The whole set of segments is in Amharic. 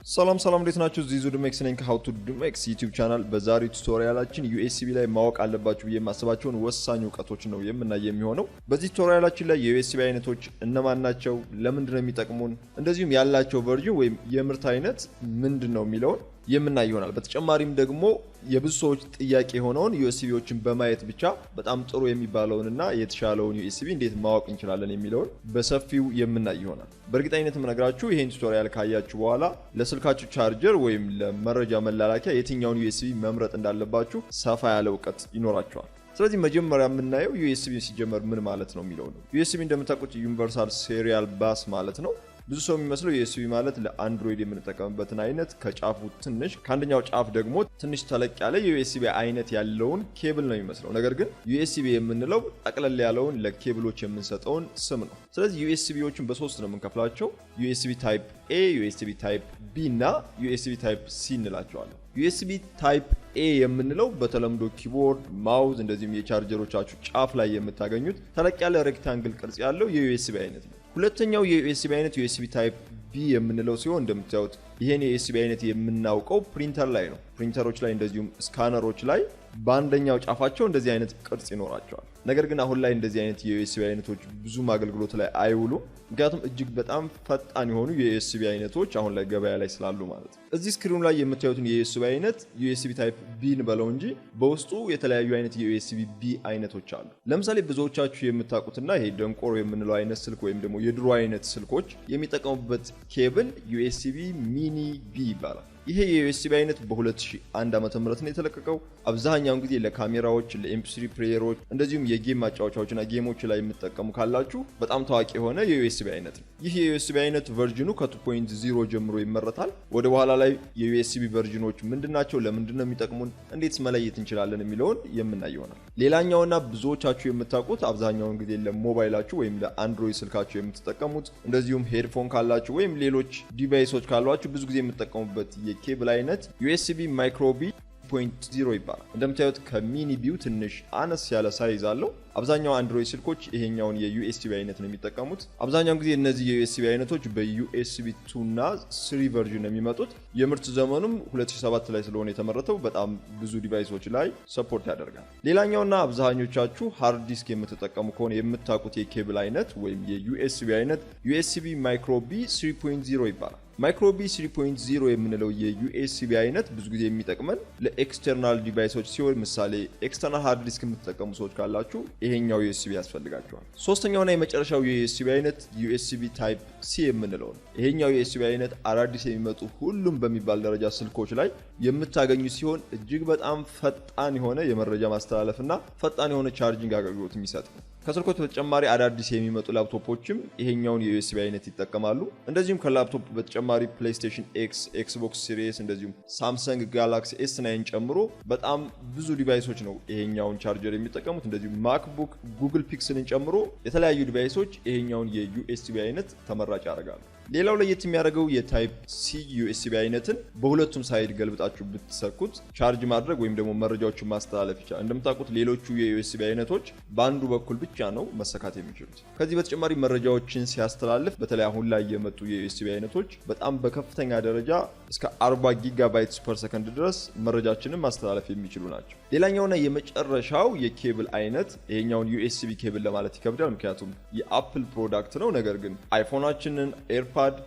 ሰላም እንዴት ናችሁ? ዚዙ ዱሜክስ ነኝ ከሃው ቱ ዱሜክስ ዩቲዩብ ቻናል። በዛሬው ቱቶሪያላችን ዩኤስቢ ላይ ማወቅ አለባችሁ ብዬ የማስባቸውን ወሳኝ ዕውቀቶች ነው የምናየው የሚሆነው። በዚህ ቱቶሪያላችን ላይ የዩኤስቢ አይነቶች እነማን ናቸው፣ ለምንድን ነው የሚጠቅሙን፣ እንደዚሁም ያላቸው ቨርዥን ወይም የምርት አይነት ምንድነው የሚለውን የምናይ ይሆናል። በተጨማሪም ደግሞ የብዙ ሰዎች ጥያቄ ሆነውን ዩኤስቢዎችን በማየት ብቻ በጣም ጥሩ የሚባለውንና የተሻለውን ዩኤስቢ እንዴት ማወቅ እንችላለን የሚለውን በሰፊው የምናይ ይሆናል። በእርግጠኝነት የምነግራችሁ ይሄን ቱቶሪያል ካያችሁ በኋላ ለስልካችሁ ቻርጀር ወይም ለመረጃ መላላኪያ የትኛውን ዩኤስቢ መምረጥ እንዳለባችሁ ሰፋ ያለ ዕውቀት ይኖራችኋል። ስለዚህ መጀመሪያ የምናየው ዩኤስቢ ሲጀመር ምን ማለት ነው የሚለው ነው። ዩኤስቢ እንደምታውቁት ዩኒቨርሳል ሴሪያል ባስ ማለት ነው። ብዙ ሰው የሚመስለው ዩኤስቢ ማለት ለአንድሮይድ የምንጠቀምበትን አይነት ከጫፉ ትንሽ ከአንደኛው ጫፍ ደግሞ ትንሽ ተለቅ ያለ የዩኤስቢ አይነት ያለውን ኬብል ነው የሚመስለው። ነገር ግን ዩኤስቢ የምንለው ጠቅለል ያለውን ለኬብሎች የምንሰጠውን ስም ነው። ስለዚህ ዩኤስቢዎችን በሶስት ነው የምንከፍላቸው። ዩኤስቢ ታይፕ ኤ፣ ዩኤስቢ ታይፕ ቢ እና ዩኤስቢ ታይፕ ሲ እንላቸዋለን። ዩኤስቢ ታይፕ ኤ የምንለው በተለምዶ ኪቦርድ፣ ማውዝ እንደዚሁም የቻርጀሮቻችሁ ጫፍ ላይ የምታገኙት ተለቅ ያለ ሬክታንግል ቅርጽ ያለው የዩኤስቢ አይነት ነው። ሁለተኛው የዩኤስቢ አይነት ዩኤስቢ ታይፕ ቢ የምንለው ሲሆን እንደምታዩት ይሄን የዩኤስቢ አይነት የምናውቀው ፕሪንተር ላይ ነው። ፕሪንተሮች ላይ እንደዚሁም ስካነሮች ላይ በአንደኛው ጫፋቸው እንደዚህ አይነት ቅርጽ ይኖራቸዋል። ነገር ግን አሁን ላይ እንደዚህ አይነት የዩኤስቢ አይነቶች ብዙም አገልግሎት ላይ አይውሉም። ምክንያቱም እጅግ በጣም ፈጣን የሆኑ የዩኤስቢ አይነቶች አሁን ላይ ገበያ ላይ ስላሉ ማለት ነው። እዚህ ስክሪኑ ላይ የምታዩትን የዩኤስቢ አይነት ዩኤስቢ ታይፕ ቢን በለው እንጂ በውስጡ የተለያዩ አይነት የዩኤስቢ ቢ አይነቶች አሉ። ለምሳሌ ብዙዎቻችሁ የምታውቁትና ይሄ ደንቆሮ የምንለው አይነት ስልክ ወይም ደግሞ የድሮ አይነት ስልኮች የሚጠቀሙበት ኬብል ዩኤስቢ ሚኒ ቢ ይባላል። ይሄ የዩኤስቢ አይነት በ2001 ዓ.ም ነው የተለቀቀው። አብዛኛውን ጊዜ ለካሜራዎች፣ ለኤምፒ3 ፕሌየሮች እንደዚሁም የጌም ማጫወቻዎችና ጌሞች ላይ የምትጠቀሙ ካላችሁ በጣም ታዋቂ የሆነ የዩኤስቢ አይነት ነው። ይህ የዩኤስቢ አይነት ቨርዥኑ ከ2.0 ጀምሮ ይመረታል። ወደ በኋላ ላይ የዩኤስቢ ቨርዥኖች ምንድናቸው፣ ለምንድን ነው የሚጠቅሙን፣ እንዴት መለየት እንችላለን የሚለውን የምናይ ይሆናል። ሌላኛውና ብዙዎቻችሁ የምታውቁት አብዛኛውን ጊዜ ለሞባይላችሁ ወይም ለአንድሮይድ ስልካችሁ የምትጠቀሙት እንደዚሁም ሄድፎን ካላችሁ ወይም ሌሎች ዲቫይሶች ካሏችሁ ብዙ ጊዜ የምትጠቀሙበት የኬብል አይነት ዩኤስቢ ማይክሮቢ 2.0 ይባላል። እንደምታዩት ከሚኒ ቢው ትንሽ አነስ ያለ ሳይዝ አለው። አብዛኛው አንድሮይድ ስልኮች ይሄኛውን የዩኤስቢ አይነት ነው የሚጠቀሙት። አብዛኛውን ጊዜ እነዚህ የዩኤስቢ አይነቶች በዩኤስቢ 2 እና 3 ቨርዥን ነው የሚመጡት። የምርት ዘመኑም 2007 ላይ ስለሆነ የተመረተው በጣም ብዙ ዲቫይሶች ላይ ሰፖርት ያደርጋል። ሌላኛውና አብዛኞቻችሁ ሃርድ ዲስክ የምትጠቀሙ ከሆነ የምታውቁት የኬብል አይነት ወይም የዩኤስቢ አይነት ዩኤስቢ ማይክሮቢ 3.0 ይባላል። ማይክሮቢ 3.0 የምንለው የዩኤስቢ አይነት ብዙ ጊዜ የሚጠቅመን ለኤክስተርናል ዲቫይሶች ሲሆን ምሳሌ ኤክስተርናል ሃርድ ዲስክ የምትጠቀሙ ሰዎች ካላችሁ ይሄኛው ዩኤስቢ ያስፈልጋቸዋል። ሶስተኛውና የመጨረሻው የዩኤስቢ አይነት ዩኤስቢ ታይፕ ሲ የምንለው ነው። ይሄኛው የዩኤስቢ አይነት አዳዲስ የሚመጡ ሁሉም በሚባል ደረጃ ስልኮች ላይ የምታገኙ ሲሆን እጅግ በጣም ፈጣን የሆነ የመረጃ ማስተላለፍና ፈጣን የሆነ ቻርጂንግ አገልግሎት የሚሰጥ ነው። ከስልኮች በተጨማሪ አዳዲስ የሚመጡ ላፕቶፖችም ይሄኛውን የዩኤስቢ አይነት ይጠቀማሉ። እንደዚሁም ከላፕቶፕ በተጨማሪ ፕሌይስቴሽን ኤክስ፣ ኤክስቦክስ ሲሪስ እንደዚሁም ሳምሰንግ ጋላክሲ ኤስ9 ጨምሮ በጣም ብዙ ዲቫይሶች ነው ይሄኛውን ቻርጀር የሚጠቀሙት። እንደዚሁም ማክቡክ፣ ጉግል ፒክስልን ጨምሮ የተለያዩ ዲቫይሶች ይሄኛውን የዩኤስቢ አይነት ተመራጭ ያደርጋሉ። ሌላው ለየት የሚያደርገው የታይፕ ሲ ዩኤስቢ አይነትን በሁለቱም ሳይድ ገልብጣችሁ ብትሰኩት ቻርጅ ማድረግ ወይም ደግሞ መረጃዎችን ማስተላለፍ ይችላል። እንደምታውቁት ሌሎቹ የዩኤስቢ አይነቶች በአንዱ በኩል ብቻ ነው መሰካት የሚችሉት። ከዚህ በተጨማሪ መረጃዎችን ሲያስተላልፍ በተለይ አሁን ላይ የመጡ የዩኤስቢ አይነቶች በጣም በከፍተኛ ደረጃ እስከ 40 ጊጋባይትስ ፐር ሰከንድ ድረስ መረጃችንን ማስተላለፍ የሚችሉ ናቸው። ሌላኛውና የመጨረሻው የኬብል አይነት ይሄኛውን ዩኤስቢ ኬብል ለማለት ይከብዳል፣ ምክንያቱም የአፕል ፕሮዳክት ነው። ነገር ግን አይፎናችንን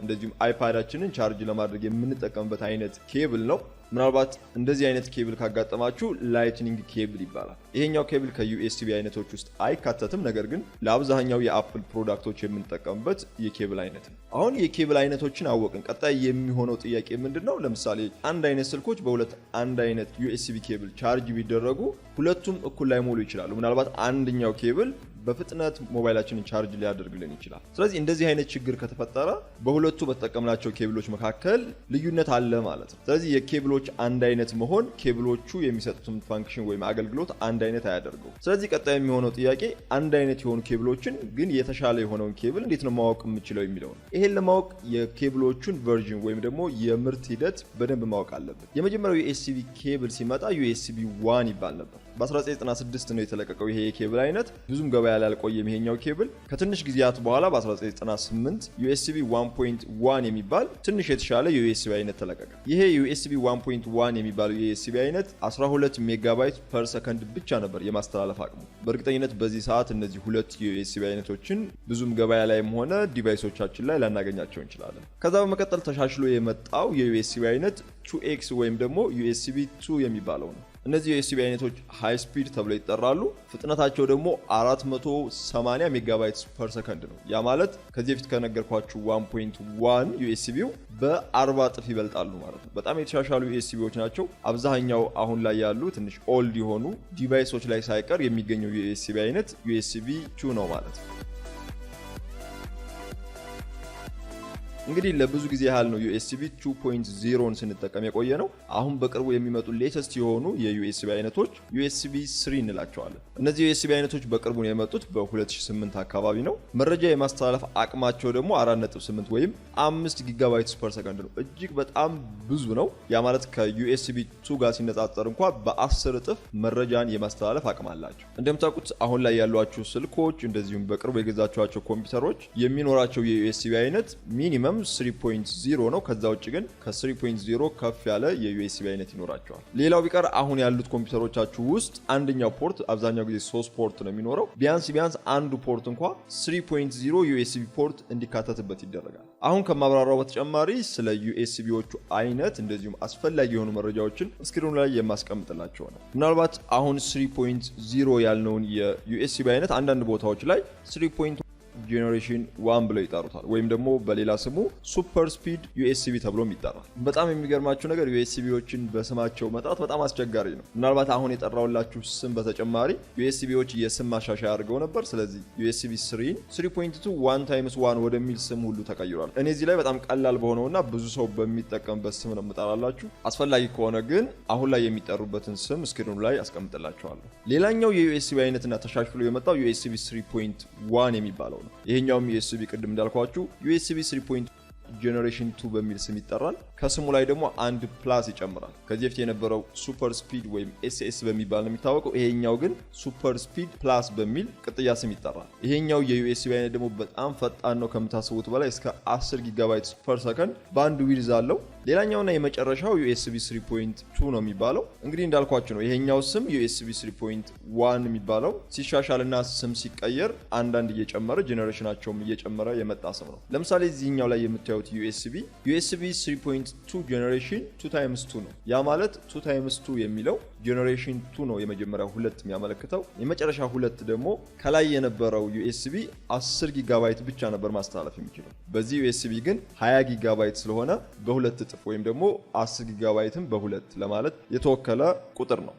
እንደዚሁም አይፓዳችንን ቻርጅ ለማድረግ የምንጠቀምበት አይነት ኬብል ነው። ምናልባት እንደዚህ አይነት ኬብል ካጋጠማችሁ ላይትኒንግ ኬብል ይባላል። ይሄኛው ኬብል ከዩኤስቢ አይነቶች ውስጥ አይካተትም፣ ነገር ግን ለአብዛኛው የአፕል ፕሮዳክቶች የምንጠቀምበት የኬብል አይነት ነው። አሁን የኬብል አይነቶችን አወቅን። ቀጣይ የሚሆነው ጥያቄ ምንድነው? ለምሳሌ አንድ አይነት ስልኮች በሁለት አንድ አይነት ዩኤስቢ ኬብል ቻርጅ ቢደረጉ ሁለቱም እኩል ላይ ሞሉ ይችላሉ። ምናልባት አንደኛው ኬብል በፍጥነት ሞባይላችንን ቻርጅ ሊያደርግልን ይችላል። ስለዚህ እንደዚህ አይነት ችግር ከተፈጠረ በሁለቱ በተጠቀምናቸው ኬብሎች መካከል ልዩነት አለ ማለት ነው። ስለዚህ የኬብሎች አንድ አይነት መሆን ኬብሎቹ የሚሰጡትን ፋንክሽን ወይም አገልግሎት አንድ አይነት አያደርገው። ስለዚህ ቀጣይ የሚሆነው ጥያቄ አንድ አይነት የሆኑ ኬብሎችን ግን የተሻለ የሆነውን ኬብል እንዴት ነው ማወቅ የምንችለው የሚለው ነው። ይሄን ለማወቅ የኬብሎቹን ቨርዥን ወይም ደግሞ የምርት ሂደት በደንብ ማወቅ አለብን። የመጀመሪያው ዩኤስቢ ኬብል ሲመጣ ዩኤስቢ 1 ይባል ነበር። በ1996 ነው የተለቀቀው ይሄ የኬብል አይነት። ብዙም ገበያ ላይ አልቆየም ይሄኛው ኬብል። ከትንሽ ጊዜያት በኋላ በ1998 ዩኤስቢ 1.1 የሚባል ትንሽ የተሻለ የዩኤስቢ አይነት ተለቀቀ። ይሄ ዩኤስቢ 1.1 የሚባለው የዩኤስቢ አይነት 12 ሜጋባይት ፐር ሰከንድ ብቻ ነበር የማስተላለፍ አቅሙ። በእርግጠኝነት በዚህ ሰዓት እነዚህ ሁለት የዩኤስቢ አይነቶችን ብዙም ገበያ ላይም ሆነ ዲቫይሶቻችን ላይ ላናገኛቸው እንችላለን። ከዛ በመቀጠል ተሻሽሎ የመጣው የዩኤስቢ አይነት 2x ወይም ደግሞ ዩኤስቢ 2 የሚባለው ነው። እነዚህ ዩኤስቢ አይነቶች ሃይ ስፒድ ተብለው ይጠራሉ። ፍጥነታቸው ደግሞ 480 ሜጋባይትስ ፐር ሰከንድ ነው። ያ ማለት ከዚህ በፊት ከነገርኳችሁ 1.1 ዩኤስቢው በ40 እጥፍ ይበልጣሉ ማለት ነው። በጣም የተሻሻሉ ዩኤስቢዎች ናቸው። አብዛኛው አሁን ላይ ያሉ ትንሽ ኦልድ የሆኑ ዲቫይሶች ላይ ሳይቀር የሚገኘው ዩኤስቢ አይነት ዩኤስቢ 2 ነው ማለት ነው። እንግዲህ ለብዙ ጊዜ ያህል ነው ዩኤስቢ 2.0ን ስንጠቀም የቆየ ነው። አሁን በቅርቡ የሚመጡ ሌተስት የሆኑ የዩኤስቢ አይነቶች ዩኤስቢ 3 እንላቸዋለን። እነዚህ ዩኤስቢ አይነቶች በቅርቡ ነው የመጡት በ2008 አካባቢ ነው። መረጃ የማስተላለፍ አቅማቸው ደግሞ 4.8 ወይም 5 ጊጋባይትስ ፐር ሰከንድ ነው። እጅግ በጣም ብዙ ነው። ያ ማለት ከዩኤስቢ 2 ጋር ሲነፃጸር እንኳን በ10 እጥፍ መረጃን የማስተላለፍ አቅም አላቸው። እንደምታውቁት አሁን ላይ ያሏችሁ ስልኮች እንደዚሁም በቅርቡ የገዛችኋቸው ኮምፒውተሮች የሚኖራቸው የዩኤስቢ አይነት ሚኒመም 3.0 ነው። ከዛ ውጭ ግን ከ3.0 ከፍ ያለ የዩኤስቢ አይነት ይኖራቸዋል። ሌላው ቢቀር አሁን ያሉት ኮምፒውተሮቻችሁ ውስጥ አንደኛው ፖርት አብዛኛው ጊዜ 3 ፖርት ነው የሚኖረው። ቢያንስ አንዱ ፖርት እንኳን 3.0 ዩኤስቢ ፖርት እንዲካተትበት ይደረጋል። አሁን ከማብራራው በተጨማሪ ስለ ዩኤስቢዎቹ አይነት እንደዚሁም አስፈላጊ የሆኑ መረጃዎችን ስክሪኑ ላይ የማስቀምጥላችሁ ነው። ምናልባት አሁን 3.0 ያልነውን የዩኤስቢ አይነት አንዳንድ ቦታዎች ላይ 3 ጄኔሬሽን 1 ብለው ይጠሩታል ወይም ደግሞ በሌላ ስሙ ሱፐር ስፒድ ዩኤስቢ ተብሎም ይጠራል። በጣም የሚገርማችሁ ነገር ዩኤስቢዎችን በስማቸው መጥራት በጣም አስቸጋሪ ነው። ምናልባት አሁን የጠራውላችሁ ስም በተጨማሪ ዩኤስቢዎች የስም ማሻሻያ አድርገው ነበር። ስለዚህ ዩኤስቢ 3.2 1x1 ወደሚል ስም ሁሉ ተቀይሯል። እኔ እዚህ ላይ በጣም ቀላል በሆነውና ብዙ ሰው በሚጠቀምበት ስም ነው የምጠራላችሁ። አስፈላጊ ከሆነ ግን አሁን ላይ የሚጠሩበትን ስም ስክሪኑ ላይ አስቀምጥላችኋለሁ። ሌላኛው የዩኤስቢ አይነትና ተሻሽሎ የመጣው ዩኤስቢ 3.1 የሚባለው ነው። ይሄኛውም ዩኤስቢ ቅድም እንዳልኳችሁ ዩኤስቢ 3 ጄኔሬሽን 2 በሚል ስም ይጠራል። ከስሙ ላይ ደግሞ አንድ ፕላስ ይጨምራል። ከዚህ በፊት የነበረው ሱፐር ስፒድ ወይም ኤስኤስ በሚባል ነው የሚታወቀው። ይሄኛው ግን ሱፐር ስፒድ ፕላስ በሚል ቅጥያ ስም ይጠራል። ይሄኛው የዩኤስቢ አይነት ደግሞ በጣም ፈጣን ነው ከምታስቡት በላይ እስከ 10 ጊጋባይትስ ፐር ሰከንድ በአንድ ዊድዝ አለው። ሌላኛውና የመጨረሻው ዩኤስቢ 3.2 ነው የሚባለው። እንግዲህ እንዳልኳችሁ ነው ይሄኛው ስም ዩኤስቢ 3.1 የሚባለው ሲሻሻልና ስም ሲቀየር አንዳንድ እየጨመረ ጄኔሬሽናቸውም እየጨመረ የመጣ ስም ነው። ለምሳሌ እዚህኛው ላይ የምታዩት ዩኤስቢ 3.2 ጄኔሬሽን 2x2 ነው። ያ ማለት 2x2 የሚለው ጄኔሬሽን 2 ነው የመጀመሪያው 2 የሚያመለክተው። የመጨረሻ 2 ደግሞ ከላይ የነበረው ዩኤስቢ 10 ጊጋባይት ብቻ ነበር ማስተላለፍ የሚችለው። በዚህ ዩኤስቢ ግን 20 ጊጋባይት ስለሆነ በሁለት እጥፍ ወይም ደግሞ 10 ጊጋባይትን በሁለት ለማለት የተወከለ ቁጥር ነው።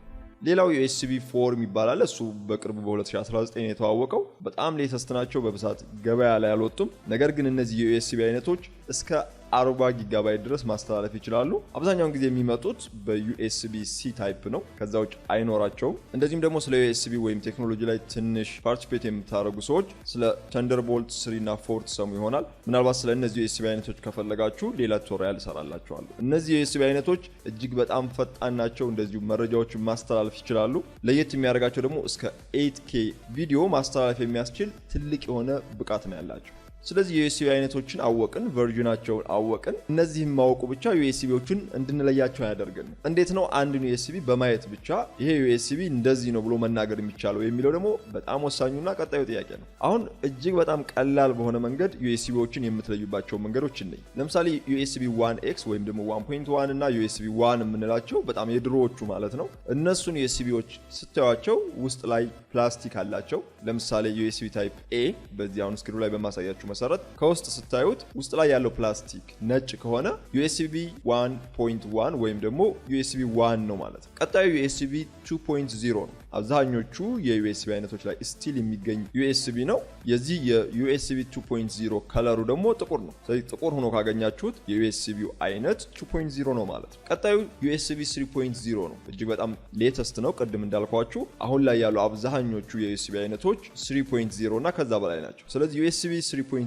ሌላው ዩኤስቢ 4 የሚባል አለ። እሱ በቅርቡ በ2019 የተዋወቀው በጣም ሌተስት ናቸው። በብዛት ገበያ ላይ አልወጡም። ነገር ግን እነዚህ የዩኤስቢ አይነቶች እስከ 40 ጊጋባይት ድረስ ማስተላለፍ ይችላሉ። አብዛኛውን ጊዜ የሚመጡት በዩኤስቢ ሲ ታይፕ ነው። ከዛ ውጭ አይኖራቸውም። እንደዚህም ደግሞ ስለ ዩኤስቢ ወይም ቴክኖሎጂ ላይ ትንሽ ፓርቲሲፔት የምታደርጉ ሰዎች ስለ ተንደርቦልት 3 እና 4 ትሰሙ ይሆናል። ምናልባት ስለ እነዚህ ዩኤስቢ አይነቶች ከፈለጋችሁ ሌላ ቱቶሪያል እሰራላችኋለሁ። እነዚህ ዩኤስቢ አይነቶች እጅግ በጣም ፈጣን ናቸው። እንደዚሁ መረጃዎችን ማስተላለፍ ይችላሉ። ለየት የሚያደርጋቸው ደግሞ እስከ 8K ቪዲዮ ማስተላለፍ የሚያስችል ትልቅ የሆነ ብቃት ነው ያላቸው። ስለዚህ የዩኤስቢ አይነቶችን አወቅን፣ ቨርዥናቸውን አወቅን። እነዚህም ማወቁ ብቻ ዩኤስቢዎችን እንድንለያቸው ያደርገን። እንዴት ነው አንድን ዩኤስቢ በማየት ብቻ ይሄ ዩኤስቢ እንደዚህ ነው ብሎ መናገር የሚቻለው የሚለው ደግሞ በጣም ወሳኙና ቀጣዩ ጥያቄ ነው። አሁን እጅግ በጣም ቀላል በሆነ መንገድ ዩኤስቢዎችን የምትለዩባቸው መንገዶች እንይ። ለምሳሌ ዩኤስቢ 1X ወይም ደግሞ 1.1 እና ዩኤስቢ 1 የምንላቸው በጣም የድሮዎቹ ማለት ነው። እነሱን ዩኤስቢዎች ስታዩቸው ውስጥ ላይ ፕላስቲክ አላቸው። ለምሳሌ ዩኤስቢ ታይፕ ኤ በዚህ አሁን ስክሪኑ ላይ በማሳያችሁ መሰረት ከውስጥ ስታዩት ውስጥ ላይ ያለው ፕላስቲክ ነጭ ከሆነ ዩኤስቢ 1.1 ወይም ደግሞ ዩኤስቢ 1 ነው ማለት ነው። ቀጣዩ ዩኤስቢ 2.0 ነው። አብዛኞቹ የዩኤስቢ አይነቶች ላይ ስቲል የሚገኝ ዩኤስቢ ነው። የዚህ የዩኤስቢ 2.0 ከለሩ ደግሞ ጥቁር ነው። ስለዚህ ጥቁር ሆኖ ካገኛችሁት የዩኤስቢው አይነት 2.0 ነው ማለት ነው። ቀጣዩ ዩኤስቢ 3.0 ነው። እጅግ በጣም ሌተስት ነው። ቅድም እንዳልኳችሁ አሁን ላይ ያሉ አብዛኞቹ የዩኤስቢ አይነቶች 3.0 እና ከዛ በላይ ናቸው። ስለዚህ ዩኤስቢ 3.0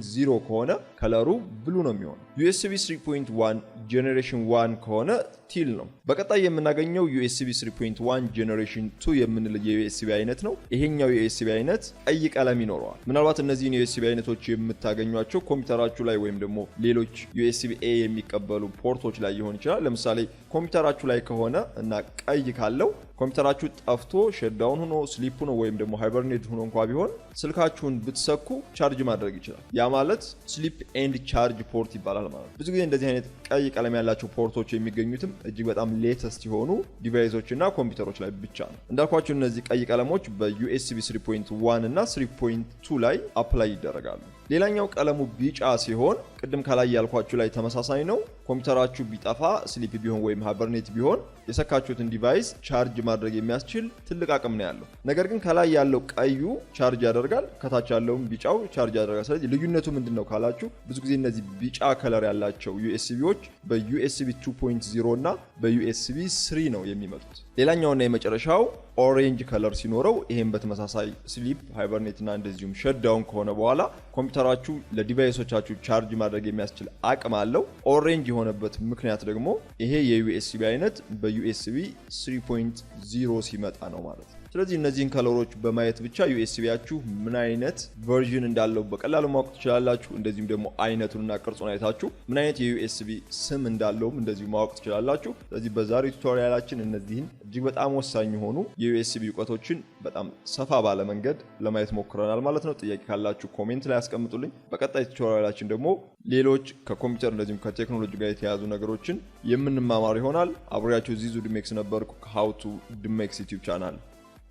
ከሆነ ከለሩ ብሉ ነው የሚሆነው። ዩኤስቢ 3.1 ጄኔሬሽን 1 ከሆነ ቲል ነው። በቀጣይ የምናገኘው ዩኤስቢ 3.1 ጄኔሬሽን 2 የምንለው የዩኤስቢ አይነት ነው። ይሄኛው የዩኤስቢ አይነት ቀይ ቀለም ይኖረዋል። ምናልባት እነዚህን የዩኤስቢ አይነቶች የምታገኟቸው ኮምፒውተራችሁ ላይ ወይም ደግሞ ሌሎች ዩኤስቢ ኤ የሚቀበሉ ፖርቶች ላይ ይሆን ይችላል። ለምሳሌ ኮምፒውተራችሁ ላይ ከሆነ እና ቀይ ካለው ኮምፒውተራችሁ ጠፍቶ ሸትዳውን ሆኖ ስሊፕ ሆኖ ወይም ደግሞ ሃይበርኔት ሆኖ እንኳን ቢሆን ስልካችሁን ብትሰኩ ቻርጅ ማድረግ ይችላል። ያ ማለት ስሊፕ ኤንድ ቻርጅ ፖርት ይባላል ማለት ነው። ብዙ ጊዜ እንደዚህ አይነት ቀይ ቀለም ያላቸው ፖርቶች የሚገኙትም እጅግ በጣም ሌተስት የሆኑ ዲቫይሶች እና ኮምፒውተሮች ላይ ብቻ ነው። እንዳልኳችሁ እነዚህ ቀይ ቀለሞች በዩኤስቢ 3.1 እና 3.2 ላይ አፕላይ ይደረጋሉ። ሌላኛው ቀለሙ ቢጫ ሲሆን ቅድም ከላይ ያልኳችሁ ላይ ተመሳሳይ ነው። ኮምፒውተራችሁ ቢጠፋ ስሊፕ ቢሆን ወይም ሃይበርኔት ቢሆን የሰካችሁትን ዲቫይስ ቻርጅ ማድረግ የሚያስችል ትልቅ አቅም ነው ያለው። ነገር ግን ከላይ ያለው ቀዩ ቻርጅ ያደርጋል፣ ከታች ያለውም ቢጫው ቻርጅ ያደርጋል። ስለዚህ ልዩነቱ ምንድነው ካላችሁ ብዙ ጊዜ እነዚህ ቢጫ ከለር ያላቸው ዩኤስቢዎች በዩኤስቢ 2.0 እና በዩኤስቢ 3 ነው የሚመጡት። ሌላኛውና የመጨረሻው ኦሬንጅ ከለር ሲኖረው ይሄን በተመሳሳይ ስሊፕ ሃይበርኔት እና እንደዚሁም ሸትዳውን ከሆነ በኋላ ኮምፒውተራችሁ ለዲቫይሶቻችሁ ቻርጅ ማድረግ የሚያስችል አቅም አለው። ኦሬንጅ የሆነበት ምክንያት ደግሞ ይሄ የዩኤስቢ አይነት በዩኤስቢ 3.0 ሲመጣ ነው ማለት ነው። ስለዚህ እነዚህን ከለሮች በማየት ብቻ ዩኤስቢያችሁ ምን አይነት ቨርዥን እንዳለው በቀላሉ ማወቅ ትችላላችሁ። እንደዚሁም ደግሞ አይነቱንና ቅርጹን አይታችሁ ምን አይነት የዩኤስቢ ስም እንዳለውም እንደዚሁ ማወቅ ትችላላችሁ። ስለዚህ በዛሬው ቱቶሪያላችን እነዚህን እጅግ በጣም ወሳኝ የሆኑ የዩኤስቢ እውቀቶችን በጣም ሰፋ ባለ መንገድ ለማየት ሞክረናል ማለት ነው። ጥያቄ ካላችሁ ኮሜንት ላይ አስቀምጡልኝ። በቀጣይ ቱቶሪያላችን ደግሞ ሌሎች ከኮምፒውተር እንደዚሁም ከቴክኖሎጂ ጋር የተያያዙ ነገሮችን የምንማማር ይሆናል። አብሬያችሁ ዚዙ ድሜክስ ነበርኩ ከሃው ቱ ድሜክስ ዩቲዩብ ቻናል።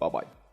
Bye-bye.